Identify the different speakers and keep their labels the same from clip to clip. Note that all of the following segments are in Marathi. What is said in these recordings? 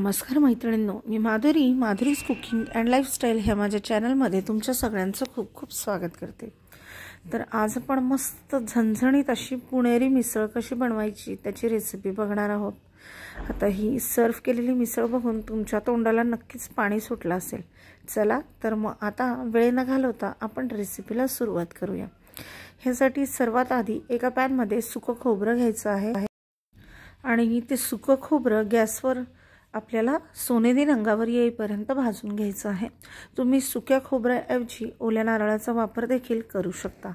Speaker 1: नमस्कार मैत्रिणींनो, मी माधुरीज कुकिंग अँड लाईफस्टाईल ह्या माझ्या चॅनलमध्ये तुमच्या सगळ्यांचं खूप खूप स्वागत करते। तर आज आपण मस्त झणझणीत अशी पुणेरी मिसळ कशी बनवायची त्याची रेसिपी बघणार आहोत। आता ही सर्व केलेली मिसळ बघून तुमच्या तोंडाला नक्कीच पाणी सुटलं असेल। चला तर मग आता वेळ न घालवता आपण रेसिपीला सुरुवात करूया। ह्यासाठी सर्वात आधी एका पॅन मध्ये सुकं खोबरं घ्यायचं आहे आणि ते सुकं खोबरं गॅसवर आपल्याला सोनेरी रंगावर येईपर्यंत भाजून घ्यायचं आहे। तुम्ही सुक्या खोबऱ्याऐवजी ओल्या नारळाचा वापर देखील करू शकता,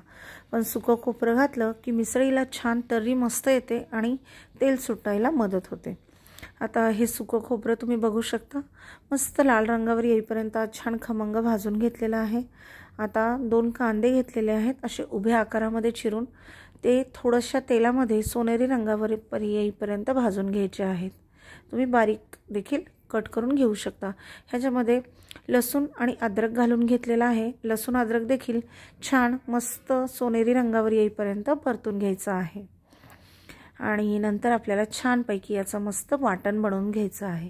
Speaker 1: पण सुकं खोबरं घातलं की मिसळीला छान तर्री मस्त येते आणि तेल सुटायला मदत होते। आता हे सुकं खोबरं तुम्ही बघू शकता मस्त लाल रंगावर येईपर्यंत छान खमंग भाजून घेतलेलं आहे। आता 2 कांदे घेतलेले आहेत, असे उभ्या आकारामध्ये चिरून ते थोड्याशा तेलामध्ये सोनेरी रंगावर येईपर्यंत भाजून घ्यायचे आहेत। तुम्ही बारीक देखील कट करून घेऊ शकता। ह्याच्यामध्ये लसूण आणि अद्रक घालून घेतलेला आहे। लसूण अद्रक देखील छान मस्त सोनेरी रंगावर येईपर्यंत परतून घ्यायचं आहे आणि नंतर आपल्याला छानपैकी याचं मस्त वाटण बनवून घ्यायचं आहे।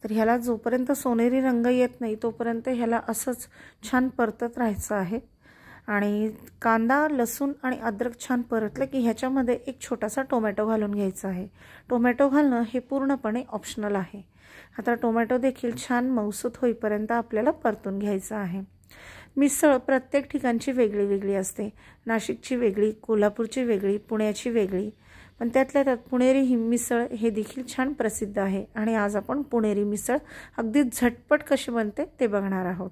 Speaker 1: तर ह्याला जोपर्यंत सोनेरी रंग येत नाही तोपर्यंत ह्याला असंच छान परतत राहायचं आहे आणि कांदा लसूण आणि अद्रक छान परतलं की ह्याच्यामध्ये एक छोटासा टोमॅटो घालून घ्यायचा आहे। टोमॅटो घालणं हे पूर्णपणे ऑप्शनल आहे। आता टोमॅटो देखील छान मऊसूत होईपर्यंत आपल्याला परतून घ्यायचं आहे। मिसळ प्रत्येक ठिकाणची वेगळी वेगळी असते। नाशिकची वेगळी, कोल्हापूरची वेगळी, पुण्याची वेगळी, पण त्यातल्या त्यात पुणेरी ही मिसळ हे देखील छान प्रसिद्ध आहे आणि आज आपण पुणेरी मिसळ अगदी झटपट कशी बनते ते बघणार आहोत।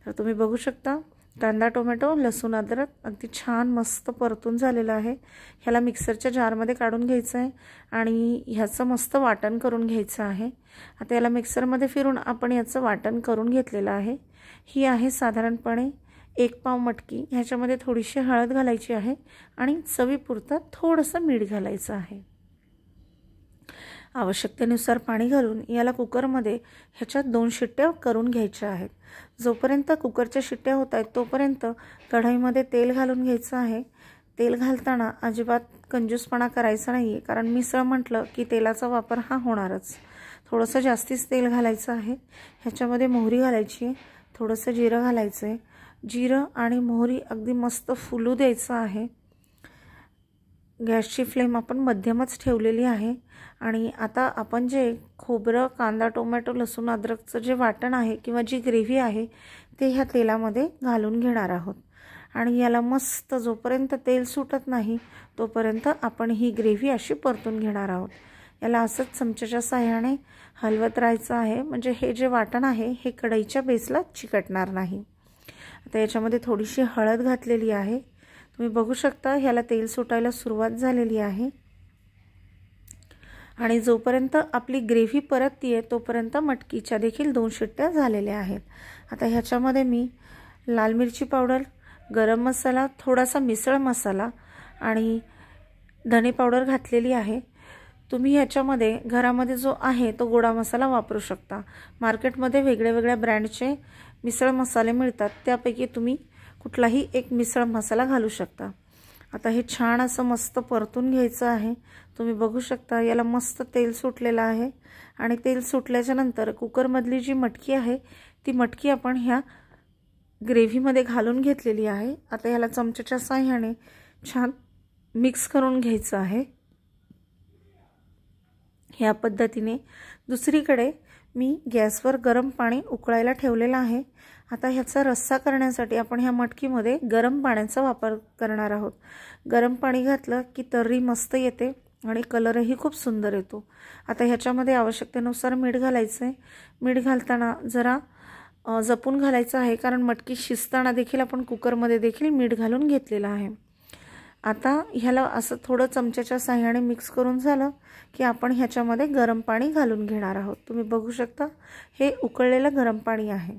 Speaker 1: तर तुम्ही बघू शकता कांदा टोमॅटो लसूण अद्रक अगदी छान मस्त परतून झालेला आहे। ह्याला मिक्सरच्या जारमध्ये काढून घ्यायचं आहे आणि ह्याचं मस्त वाटण करून घ्यायचं आहे। आता याला मिक्सरमध्ये फिरून आपण याचं वाटण करून घेतलेलं आहे। ही आहे साधारणपणे 1 पाव मटकी। ह्याच्यामध्ये थोडीशी हळद घालायची आहे आणि चवीपुरतं थोडंसं मीठ घालायचं आहे। आवश्यकतेनुसार पाणी घालून याला कुकरमध्ये ह्याच्यात 2 शिट्ट्या करून घ्यायच्या आहेत। जोपर्यंत कुकरच्या शिट्ट्या होत आहेत तोपर्यंत कढईमध्ये तेल घालून घ्यायचं आहे। तेल घालताना अजिबात कंजूसपणा करायचा नाही आहे, कारण मिसळ म्हटलं की तेलाचा वापर हा होणारच। थोडंसं जास्तीच तेल घालायचं आहे। ह्याच्यामध्ये मोहरी घालायची आहे, थोडंसं जिरं घालायचं आहे। जिरं आणि मोहरी अगदी मस्त फुलू द्यायचं आहे। गॅसची फ्लेम आपण मध्यमच ठेवलेली आहे आणि आता आपण जे खोबरं कांदा टोमॅटो लसूण अद्रकचं जे वाटण आहे किंवा जी ग्रेव्ही आहे ते ह्या तेलामध्ये घालून घेणार आहोत आणि याला मस्त जोपर्यंत तेल सुटत नाही तोपर्यंत आपण ही ग्रेव्ही अशी परतून घेणार आहोत। याला असंच चमच्याच्या साहाय्याने हलवत राहायचं आहे, म्हणजे हे जे वाटण आहे हे कढईच्या बेसला चिकटणार नाही। आता याच्यामध्ये थोडीशी हळद घातलेली आहे। तुम्ही बघू शकता ह्याला तेल सुटायला सुरुवात झालेली आहे आणि जोपर्यंत आपली ग्रेव्ही परततीये तोपर्यंत मटकीच्या देखील 2 शिट्ट्या झालेल्या आहेत। आता ह्याच्यामध्ये मी लाल मिरची पावडर, गरम मसाला, थोडासा मिसळ मसाला आणि धने पावडर घातलेली आहे। तुम्ही ह्याच्यामध्ये घरामध्ये जो आहे तो गोडा मसाला वापरू शकता। मार्केटमध्ये वेगवेगळ्या ब्रँडचे मिसळ मसाले मिळतात, त्यापैकी तुम्ही कुठलाही एक मिसळ मसाला घालू शकता। आता हे छान असं मस्त परतून घ्यायचं आहे। तुम्ही बघू शकता याला मस्त तेल सुटलेलं आहे आणि तेल सुटल्याच्या नंतर कुकरमधली जी मटकी आहे ती मटकी आपण ह्या ग्रेव्हीमध्ये घालून घेतलेली आहे। आता याला चमच्याच्या साहाय्याने छान मिक्स करून घ्यायचं आहे। ह्या पद्धतीने दुसरीकडे मी गॅसवर गरम पाणी उकळायला ठेवलेलं आहे। आता ह्याचा रस्सा करण्यासाठी आपण ह्या मटकीमध्ये गरम पाण्याचा वापर करणार आहोत। गरम पाणी घातलं की तर्री मस्त येते आणि कलरही खूप सुंदर येतो। आता ह्याच्यामध्ये आवश्यकतेनुसार मीठ घालायचं आहे। मीठ घालताना जरा जपून घालायचं आहे, कारण मटकी शिजताना देखील आपण कुकरमध्ये देखील मीठ घालून घेतलेलं आहे। आता ह्याला असं थोडं चमच्याच्या साहाय्याने मिक्स करून झालं की आपण ह्याच्यामध्ये गरम पाणी घालून घेणार आहोत। तुम्ही बघू शकता हे उकळलेलं गरम पाणी आहे।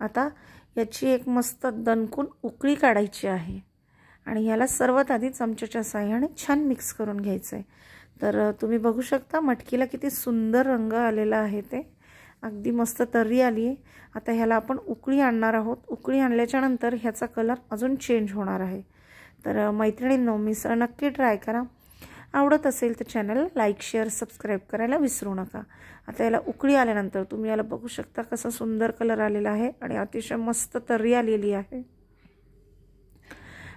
Speaker 1: आता याची एक मस्त दणकून उकळी काढायची आहे आणि याला सर्वात आधी चमच्याच्या साहाय्याने छान मिक्स करून घ्यायचं आहे। तर तुम्ही बघू शकता मटकीला किती सुंदर रंग आलेला आहे, ते अगदी मस्त तर्री आली आहे। आता ह्याला आपण उकळी आणणार आहोत। उकळी आणल्याच्या नंतर ह्याचा कलर अजून चेंज होणार आहे। तर मैत्रिणींनो, मिसळ नक्की ट्राय करा। आवडत असेल तर चॅनल लाईक शेअर सबस्क्राईब करायला विसरू नका। आता याला उकळी आल्यानंतर तुम्ही याला बघू शकता कसा सुंदर कलर आलेला आहे आणि अतिशय मस्त तर्री आलेली आहे।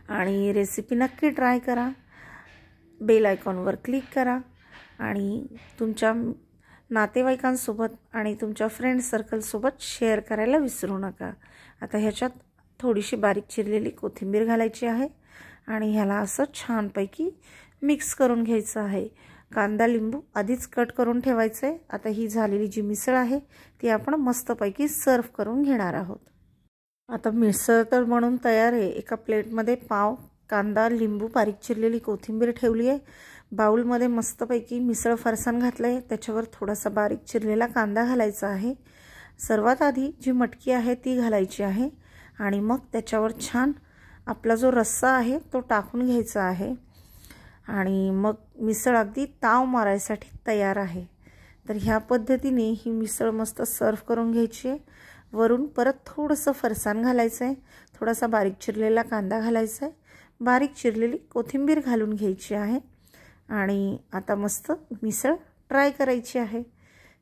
Speaker 1: आणि रेसिपी नक्की ट्राय करा, बेल आयकॉनवर क्लिक करा आणि तुमच्या नातेवाईकांसोबत आणि तुमच्या फ्रेंड सर्कलसोबत शेअर करायला विसरू नका। आता ह्याच्यात थोडीशी बारीक चिरलेली कोथिंबीर घालायची आहे आणि ह्याला असं छानपैकी मिक्स करून घ्यायचं आहे। कांदा लिंबू आधीच कट करून ठेवायचं आहे। आता ही झालेली जी मिसळ आहे ती आपण मस्तपैकी सर्व करून घेणार आहोत। आता मिसळ तर बनवून तयार आहे। एका प्लेटमध्ये पाव, कांदा, लिंबू, बारीक चिरलेली कोथिंबीर ठेवली आहे। बाउलमध्ये मस्तपैकी मिसळ फरसाण घातलं आहे, त्याच्यावर थोडासा बारीक चिरलेला कांदा घालायचा आहे। सर्वात आधी जी मटकी आहे ती घालायची आहे आणि मग त्याच्यावर छान आपला जो रस्सा आहे तो टाकून घ्यायचा आहे आणि मग मिसळ अगदी ताव मारायसाठी तयार आहे। तर ह्या पद्धतीने ही मिसळ मस्त सर्व करून घ्यायची आहे। वरून परत थोडंसं फरसाण घालायचं आहे, थोडासा बारीक चिरलेला कांदा घालायचा आहे, बारीक चिरलेली कोथिंबीर घालून घ्यायची आहे आणि आता मस्त मिसळ ट्राय करायची आहे।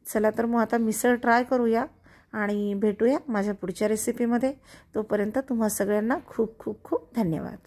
Speaker 1: चला तर मग आता मिसळ ट्राय करूया आणि भेटूया माझ्या पुढच्या रेसिपीमध्ये। तोपर्यंत तुम्हा सगळ्यांना खूप खूप खूप धन्यवाद।